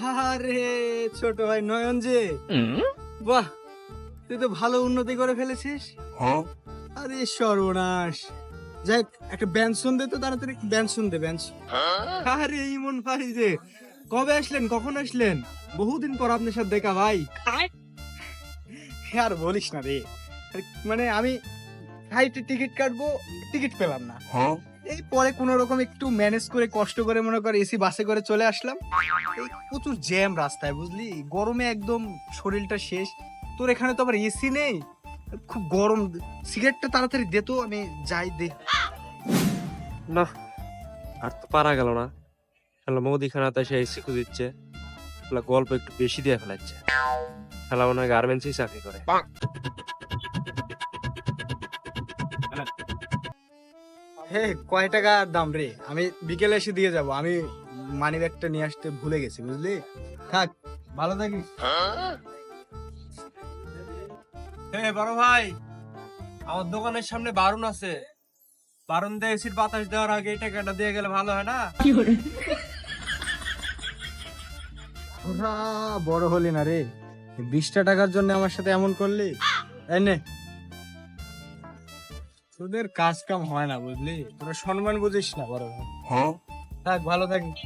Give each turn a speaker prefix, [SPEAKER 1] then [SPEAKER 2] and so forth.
[SPEAKER 1] আরে ছোট ভাই নয়ন যে, বাহ, তুই তো ভালো উন্নতি করে ফেলেছিস। আরে সর্বনাশ। যাই হোক, একটা ব্যঞ্জন দে তো তাড়াতাড়ি, ব্যঞ্জন দে ব্যঞ্জন। আরে ইমন ভাই যে, কবে আসলেন, কখন আসলেন? বহুদিন পর আপনার সাথে দেখা ভাই। আর বলিস না রে, মানে আমি ফ্লাইটে টিকিট কাটবো, টিকিট পেলাম না। এই পরে কোন রকম একটু ম্যানেজ করে কষ্ট করে মনে কর এসি বাসে করে চলে আসলাম। এই প্রচুর জ্যাম রাস্তায়, বুঝলি, গরমে একদম শরীরটা শেষ। তোর এখানে তো আবার এসি নেই, খুব গরম। সিগারেটটা তাড়াতাড়ি দে তো, আমি যাই দে।
[SPEAKER 2] না, আর তো পারা গেল না। শালা মুদিখানাতে সে এসি খুঁজিচ্ছে, শালা গল্প একটু বেশি দিয়ে ফেলাচ্ছে। শালা মনে হয় গার্মেন্টসেই চাকরি করে।
[SPEAKER 1] হে, কয় টাকা দাম রে? আমি বিকেলে এসে দিয়ে যাব। আমি মানি ব্যাগটা নিয়ে আসতে ভুলে গেছি, বুঝলি। থাক, ভালো থাকিস।
[SPEAKER 2] বড় ভাই, আমার দোকানের সামনে বারুন আছে, বারুন দিয়ে এসির বাতাস দেওয়ার আগে এই টাকাটা দিয়ে গেলে ভালো হয় না?
[SPEAKER 1] ওরা বড় হলি না রে, 20টা টাকার জন্য আমার সাথে এমন করলি। এই নে, তোদের কাজ কাম হয় না, বুঝলি, তোরা সম্মান বুঝিস না বড় ভাই। থাক, ভালো থাকিস।